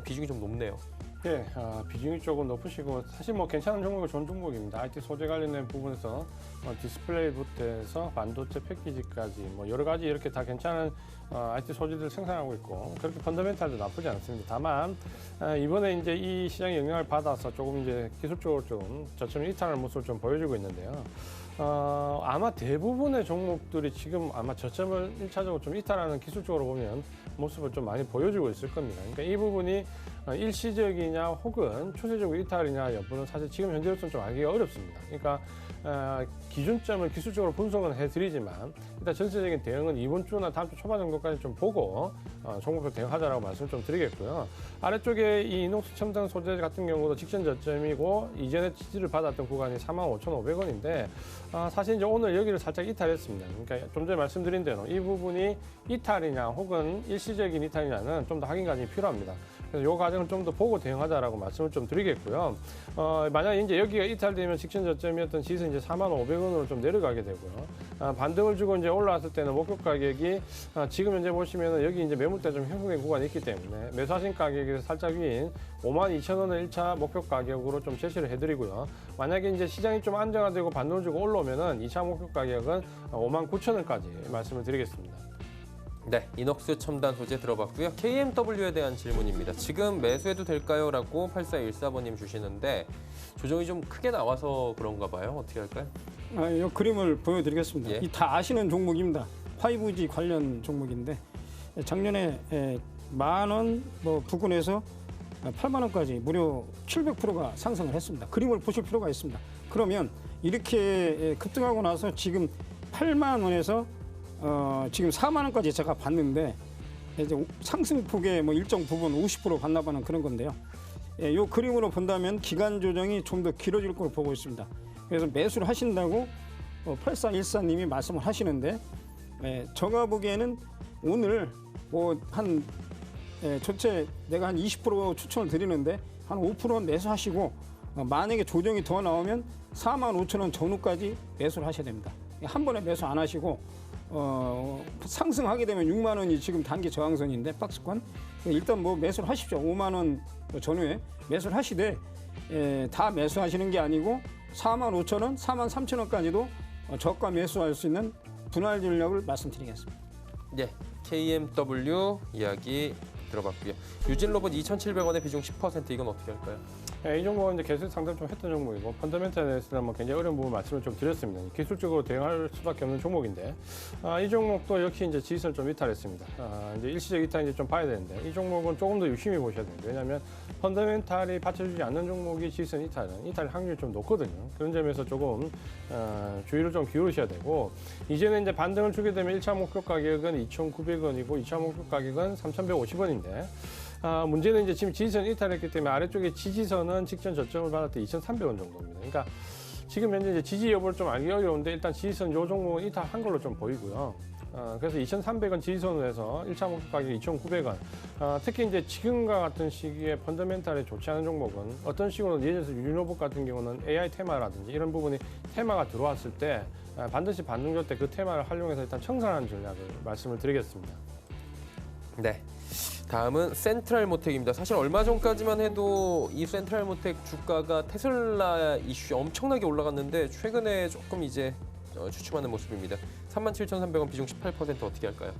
비중이 좀 높네요. 예, 비중이 조금 높으시고 사실 뭐 괜찮은 종목은 좋은 종목입니다. IT 소재 관련된 부분에서 디스플레이부터 해서 반도체 패키지까지 뭐 여러 가지 이렇게 다 괜찮은 IT 소재들을 생산하고 있고 그렇게 펀더멘탈도 나쁘지 않습니다. 다만 이번에 이제 이 시장의 영향을 받아서 조금 이제 기술적으로 좀 저점을 이탈하는 모습을 좀 보여주고 있는데요. 아마 대부분의 종목들이 지금 아마 저점을 1차적으로 좀 이탈하는 기술적으로 보면 모습을 좀 많이 보여주고 있을 겁니다. 그러니까 이 부분이 일시적이냐 혹은 추세적으로 이탈이냐 여부는 사실 지금 현재로서는 좀 알기가 어렵습니다. 그러니까 기준점을 기술적으로 분석은 해드리지만 일단 전체적인 대응은 이번 주나 다음 주 초반 정도까지 좀 보고 종목별 대응하자라고 말씀을 좀 드리겠고요. 아래쪽에 이 이녹스 첨단 소재 같은 경우도 직전 저점이고 이전에 지지를 받았던 구간이 45,500원인데 사실 이제 오늘 여기를 살짝 이탈했습니다. 그러니까 좀 전에 말씀드린 대로 이 부분이 이탈이냐 혹은 일시적인 이탈이냐는 좀 더 확인 과정이 필요합니다. 그래서 이 과정을 좀 더 보고 대응하자라고 말씀을 좀 드리겠고요. 만약에 이제 여기가 이탈되면 직전 저점이었던 지수 이제 45,500원으로 좀 내려가게 되고요. 반등을 주고 이제 올라왔을 때는 목표 가격이 지금 현재 보시면은 여기 이제 매물대 좀 형성된 구간이 있기 때문에 매수하신 가격에서 살짝 위인 52,000원을 1차 목표 가격으로 좀 제시를 해드리고요. 만약에 이제 시장이 좀 안정화되고 반등을 주고 올라오면은 2차 목표 가격은 59,000원까지 말씀을 드리겠습니다. 네, 이녹스 첨단 소재 들어봤고요. KMW에 대한 질문입니다. 지금 매수해도 될까요? 라고 8414번님 주시는데 조정이 좀 크게 나와서 그런가 봐요. 어떻게 할까요? 이 그림을 보여드리겠습니다. 예. 이 다 아시는 종목입니다. 5G 관련 종목인데 작년에 10,000원 뭐 부근에서 80,000원까지 무려 700%가 상승을 했습니다. 그림을 보실 필요가 있습니다. 그러면 이렇게 급등하고 나서 지금 80,000원에서 지금 40,000원까지 제가 봤는데 이제 상승폭의 뭐 일정 부분 50% 반납하는 그런 건데요. 이 그림으로 본다면 기간 조정이 좀 더 길어질 걸로 보고 있습니다. 그래서 매수를 하신다고 8414님이 말씀을 하시는데 제가 보기에는 오늘 뭐 한 전체 내가 한 20% 추천을 드리는데 한 5%는 매수하시고 만약에 조정이 더 나오면 45,000원 전후까지 매수를 하셔야 됩니다. 한 번에 매수 안 하시고 상승하게 되면 6만 원이 지금 단기 저항선인데 박스권 일단 뭐 매수를 하십시오. 5만 원 전후에 매수를 하시되 다 매수하시는 게 아니고 45,000원, 43,000원까지도 저가 매수할 수 있는 분할 전략을 말씀드리겠습니다. 네, KMW 이야기 들어봤고요. 유진로봇 2,700원에 비중 10% 이건 어떻게 할까요? 이 종목은 이제 계속 상담 좀 했던 종목이고 펀더멘탈에 대해서는 뭐 굉장히 어려운 부분 말씀을 좀 드렸습니다. 기술적으로 대응할 수밖에 없는 종목인데 이 종목도 역시 이제 지지선을 좀 이탈했습니다. 이제 일시적 이탈 이제 좀 봐야 되는데 이 종목은 조금 더 유심히 보셔야 됩니다. 왜냐하면 펀더멘탈이 받쳐주지 않는 종목이 지지선 이탈 확률이 좀 높거든요. 그런 점에서 조금 주의를 좀 기울이셔야 되고 이제는 이제 반등을 주게 되면 1차 목표 가격은 2,900원이고 2차 목표 가격은 3,150원인데. 문제는 이제 지금 지지선 이탈했기 때문에 아래쪽에 지지선은 직전 저점을 받을 때 2,300원 정도입니다. 그러니까 지금 현재 이제 지지 여부를 좀 알기 어려운데 일단 지지선 요 종목은 이탈한 걸로 좀 보이고요. 그래서 2,300원 지지선으로 해서 1차 목표 가격이 2,900원. 특히 이제 지금과 같은 시기에 펀더멘탈이 좋지 않은 종목은 어떤 식으로 예를 들어서 유진로봇 같은 경우는 AI 테마라든지 이런 부분이 테마가 들어왔을 때 반드시 반등 줄 때 그 테마를 활용해서 일단 청산하는 전략을 말씀을 드리겠습니다. 네. 다음은 센트럴모텍입니다. 사실 얼마 전까지만 해도 이 센트럴모텍 주가가 테슬라 이슈 엄청나게 올라갔는데 최근에 조금 이제 주춤하는 모습입니다. 37,300원 비중 18% 어떻게 할까요?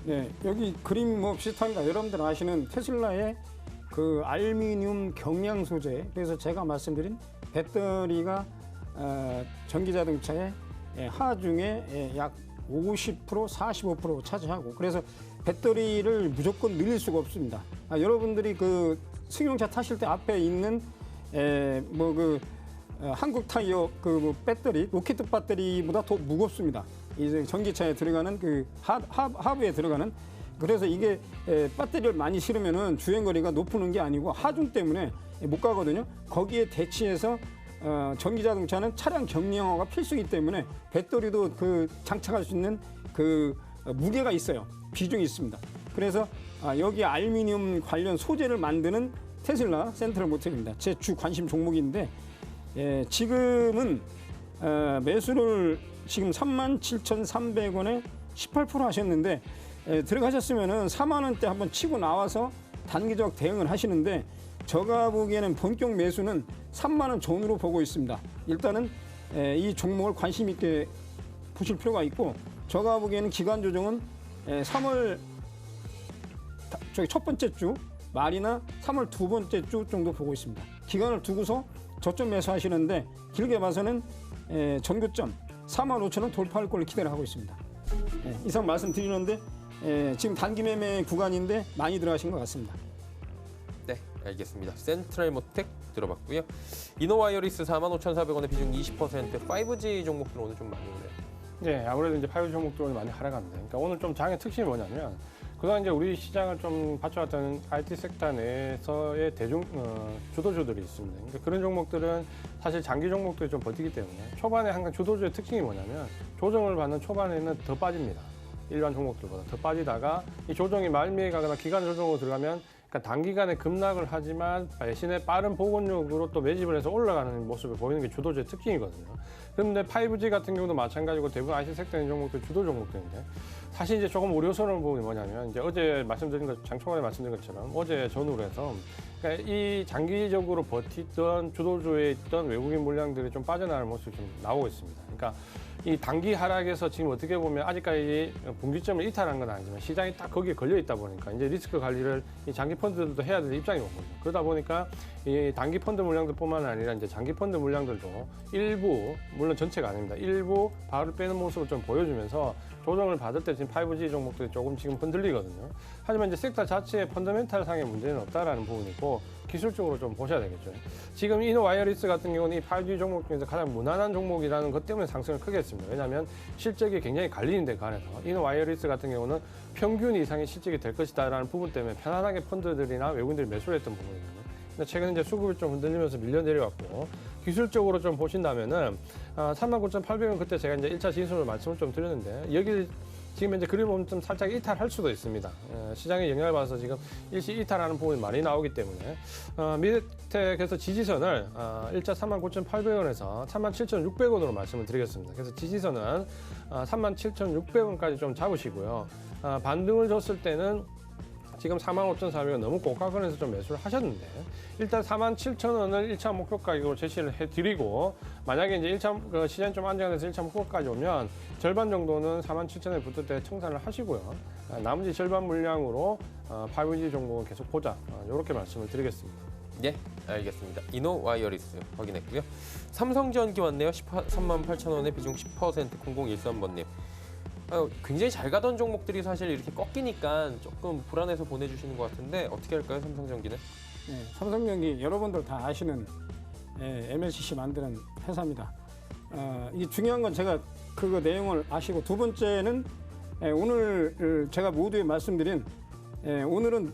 네, 여기 그림 뭐 비슷합니다. 여러분들 아시는 테슬라의 그 알루미늄 경량 소재. 그래서 제가 말씀드린 배터리가 전기자동차의 하중에 약 50%, 45% 차지하고 그래서 배터리를 무조건 늘릴 수가 없습니다. 여러분들이 그 승용차 타실 때 앞에 있는 한국 타이어 그 배터리, 로켓 배터리보다 더 무겁습니다. 이제 전기차에 들어가는 그 하부에 들어가는 그래서 이게 배터리를 많이 실으면은 주행거리가 높은 게 아니고 하중 때문에 못 가거든요. 거기에 대치해서 전기자동차는 차량 경량화가 필수이기 때문에 배터리도 그 장착할 수 있는 그 무게가 있어요. 비중이 있습니다. 그래서 여기 알루미늄 관련 소재를 만드는 테슬라 센트럴모텍입니다. 제 주 관심 종목인데 지금은 매수를 지금 37,300원에 18% 하셨는데 들어가셨으면은 4만 원대 한번 치고 나와서 단기적 대응을 하시는데 제가 보기에는 본격 매수는 3만 원 전후로 보고 있습니다. 일단은 이 종목을 관심 있게 보실 필요가 있고 제가 보기에는 기간 조정은 3월 첫 번째 주 말이나 3월 두 번째 주 정도 보고 있습니다. 기간을 두고서 저점 매수하시는데 길게 봐서는 전고점 45,000원 돌파할 걸로 기대를 하고 있습니다. 이상 말씀드리는데 지금 단기 매매 구간인데 많이 들어가신 것 같습니다. 네, 알겠습니다. 센트럴모텍 들어봤고요. 이노와이어리스 45,400원에 비중 20%, 5G 종목들 오늘 좀 많이 오네요. 네, 아무래도 이제 5G 종목들 오늘 많이 하락합니다. 그러니까 오늘 좀 장의 특징이 뭐냐면 그동안 이제 우리 시장을 좀 받쳐왔던 IT 섹터 내에서의 주도주들이 있습니다. 그러니까 그런 종목들은 사실 장기 종목들이 좀 버티기 때문에 초반에 항상 주도주의 특징이 뭐냐면 조정을 받는 초반에는 더 빠집니다. 일반 종목들보다 더 빠지다가 이 조정이 말미에 가거나 기간 조정으로 들어가면 그러니까 단기간에 급락을 하지만 대신에 빠른 복원력으로 또 매집을 해서 올라가는 모습을 보이는 게 주도주의 특징이거든요. 그런데 5G 같은 경우도 마찬가지고 대부분 IC 섹터의 종목들 주도 종목들인데 사실 이제 조금 우려스러운 부분이 뭐냐면 이제 어제 말씀드린 것, 장초반에 말씀드린 것처럼 어제 전후로 해서 그러니까 이 장기적으로 버티던 주도주에 있던 외국인 물량들이 좀 빠져나갈 모습이 좀 나오고 있습니다. 그러니까 이 단기 하락에서 지금 어떻게 보면 아직까지 분기점을 이탈한 건 아니지만 시장이 딱 거기에 걸려 있다 보니까 이제 리스크 관리를 이 장기 펀드들도 해야 될 입장이거든요. 그러다 보니까 이 단기 펀드 물량들뿐만 아니라 이제 장기 펀드 물량들도 일부, 물론 전체가 아닙니다. 일부 발을 빼는 모습을 좀 보여주면서 조정을 받을 때 지금 5G 종목들이 조금 지금 흔들리거든요. 하지만 이제 섹터 자체의 펀더멘탈 상의 문제는 없다라는 부분이고 기술적으로 좀 보셔야 되겠죠. 지금 이노와이어리스 같은 경우는 이 5G 종목 중에서 가장 무난한 종목이라는 것 때문에 상승을 크게 했습니다. 왜냐하면 실적이 굉장히 갈리는데 관해서 이노와이어리스 같은 경우는 평균 이상의 실적이 될 것이다라는 부분 때문에 편안하게 펀드들이나 외국인들이 매수를 했던 부분이거든요. 근데 최근에 이제 수급이 좀 흔들리면서 밀려 내려왔고 기술적으로 좀 보신다면은 39,800원 그때 제가 이제 1차 진술을 말씀을 좀 드렸는데 여기 지금 이제 그림 보면 좀 살짝 이탈할 수도 있습니다. 시장의 영향을 받아서 지금 일시 이탈하는 부분이 많이 나오기 때문에 밑에 그래서 지지선을 1차 39,800원에서 37,600원으로 말씀을 드리겠습니다. 그래서 지지선은 37,600원까지 좀 잡으시고요. 반등을 줬을 때는 지금 45,400원 너무 고가권에서 좀 매수를 하셨는데 일단 47,000원을 1차 목표 가격으로 제시를 해드리고 만약에 이제 1차 시장이 좀 안정돼서 1차 목표까지 오면 절반 정도는 47,000원에 붙을 때 청산을 하시고요. 나머지 절반 물량으로 5G 종목은 계속 보자. 이렇게 말씀을 드리겠습니다. 예, 알겠습니다. 이노와이어리스 확인했고요. 삼성전기 왔네요. 138,000원에 비중 10%, 0013번님. 굉장히 잘 가던 종목들이 사실 이렇게 꺾이니까 조금 불안해서 보내주시는 것 같은데 어떻게 할까요, 삼성전기는? 네, 삼성전기 여러분들 다 아시는 MLCC 만드는 회사입니다. 이게 중요한 건 제가 그거 내용을 아시고 두 번째는 오늘 제가 모두에 말씀드린 오늘은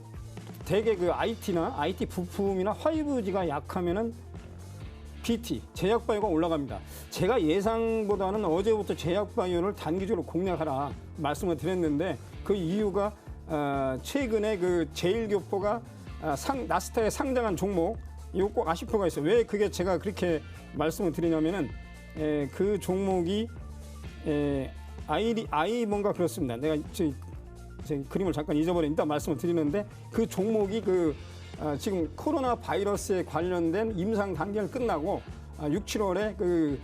대개 그 IT나 IT 부품이나 5G가 약하면은 BT, 제약바이오가 올라갑니다. 제가 예상보다는 어제부터 제약바이오를 단기적으로 공략하라 말씀을 드렸는데 그 이유가 최근에 그 제일교포가 나스닥에 상장한 종목 이거 꼭 아실 필요가 있어요. 왜 그게 제가 그렇게 말씀을 드리냐면은 그 종목이 뭔가 그렇습니다. 내가 제 그림을 잠깐 잊어버린 이따 말씀을 드리는데 그 종목이 지금 코로나 바이러스에 관련된 임상 단계를 끝나고 6, 7월에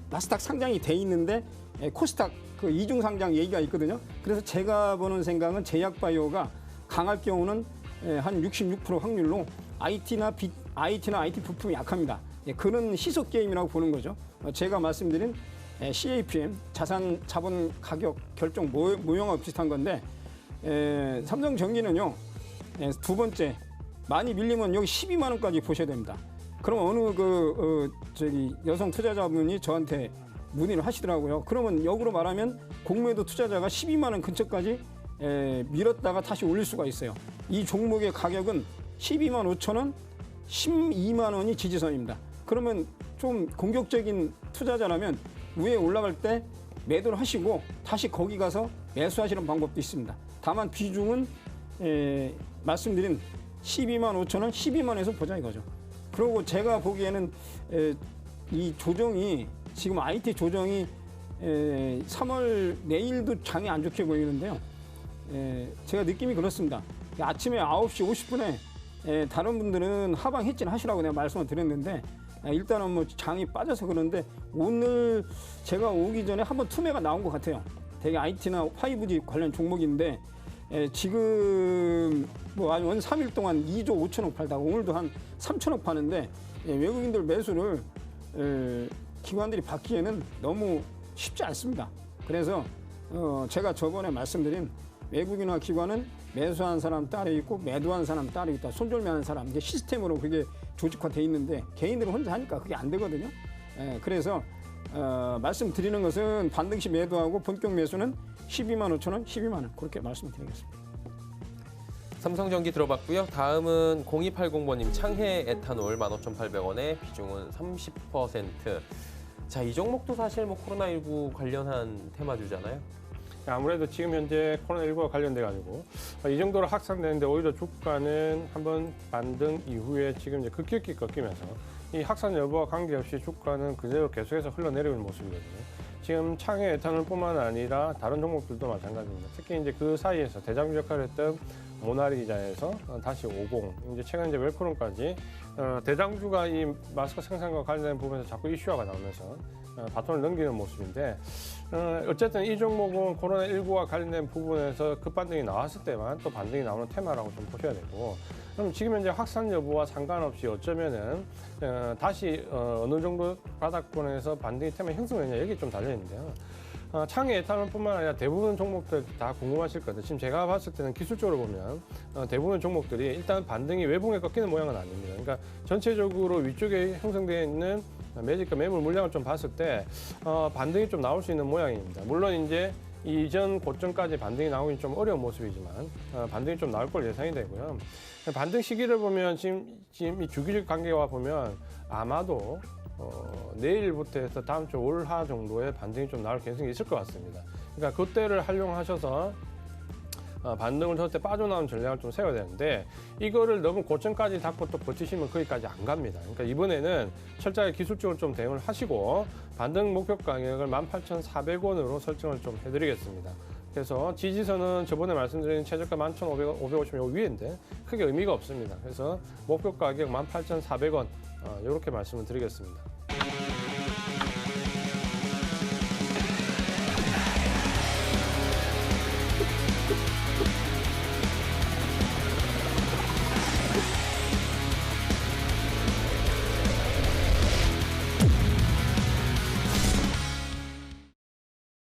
나스닥 상장이 돼 있는데 코스닥 그 이중 상장 얘기가 있거든요. 그래서 제가 보는 생각은 제약바이오가 강할 경우는 한 66% 확률로 IT나 IT 부품이 약합니다. 그런 희석 게임이라고 보는 거죠. 제가 말씀드린 CAPM 자본 가격 결정 모형하고 비슷한 건데 삼성전기는요. 두 번째 많이 밀리면 여기 12만 원까지 보셔야 됩니다. 그럼 어느 여성 투자자분이 저한테 문의를 하시더라고요. 그러면 역으로 말하면 공매도 투자자가 12만 원 근처까지 밀었다가 다시 올릴 수가 있어요. 이 종목의 가격은 12만 5천 원, 12만 원이 지지선입니다. 그러면 좀 공격적인 투자자라면 위에 올라갈 때 매도를 하시고 다시 거기 가서 매수하시는 방법도 있습니다. 다만 비중은 말씀드린 12만 5천 원, 12만에서 보자 이거죠. 그리고 제가 보기에는 이 조정이 지금 IT 조정이 3월 내일도 장이 안 좋게 보이는데요. 제가 느낌이 그렇습니다. 아침에 9시 50분에 다른 분들은 하방 해진 하시라고 내가 말씀을 드렸는데 일단은 뭐 장이 빠져서 그런데 오늘 제가 오기 전에 한번 투매가 나온 것 같아요. 되게 IT나 5G 관련 종목인데 지금 뭐 한 3일 동안 2조 5천억 팔다가 오늘도 한 3천억 파는데 외국인들 매수를 기관들이 받기에는 너무 쉽지 않습니다. 그래서 제가 저번에 말씀드린 외국인과 기관은 매수한 사람 따로 있고 매도한 사람 따로 있다. 손절매하는 사람 이게 시스템으로 그게 조직화돼 있는데 개인들은 혼자 하니까 그게 안 되거든요. 그래서 말씀드리는 것은 반등시 매도하고 본격 매수는 12만 5천 원, 12만 원 그렇게 말씀드리겠습니다. 삼성전기 들어봤고요. 다음은 0280번님 창해 에탄올 15,800원에 비중은 30%. 자, 이 종목도 사실 뭐 코로나19 관련한 테마주잖아요. 아무래도 지금 현재 코로나19와 관련돼 가지고 이 정도로 확산되는데 오히려 주가는 한번 반등 이후에 지금 이제 급격히 꺾이면서 이 확산 여부와 관계없이 주가는 그대로 계속해서 흘러내리는 모습이거든요. 지금 창해 에탄올뿐만 아니라 다른 종목들도 마찬가지입니다. 특히 이제 그 사이에서 대장주 역할을 했던 모나리 기자에서 다시 50, 이제 최근 이제 웰크론까지 대장주가 이 마스크 생산과 관련된 부분에서 자꾸 이슈화가 나오면서 바톤을 넘기는 모습인데 어쨌든 이 종목은 코로나19와 관련된 부분에서 급반등이 나왔을 때만 또 반등이 나오는 테마라고 좀 보셔야 되고 그럼 지금 현재 확산 여부와 상관없이 어쩌면은 다시 어느 정도 바닥권에서 반등이 테마 형성되냐 여기 좀 달려있는데요. 창해 에탄올뿐만 아니라 대부분 종목들 다 궁금하실 건데 지금 제가 봤을 때는 기술적으로 보면 대부분 종목들이 일단 반등이 외봉에 꺾이는 모양은 아닙니다. 그러니까 전체적으로 위쪽에 형성되어 있는 매집과 매물 물량을 좀 봤을 때 반등이 좀 나올 수 있는 모양입니다. 물론 이제 이전 고점까지 반등이 나오긴 좀 어려운 모습이지만 반등이 좀 나올 걸 예상이 되고요. 반등 시기를 보면 지금 이 주기적 관계와 보면 아마도 내일부터 해서 다음 주 올하 정도의 반등이 좀 나올 가능성이 있을 것 같습니다. 그러니까 그때를 활용하셔서 반등을 줬을 때 빠져나오는 전략을 좀 세워야 되는데 이거를 너무 고점까지 잡고 또 버티시면 거기까지 안 갑니다. 그러니까 이번에는 철저하게 기술적으로 좀 대응을 하시고 반등 목표 가격을 18,400원으로 설정을 좀 해드리겠습니다. 그래서 지지선은 저번에 말씀드린 최저가 11,550원 요 위인데 크게 의미가 없습니다. 그래서 목표 가격 18,400원 이렇게 말씀을 드리겠습니다.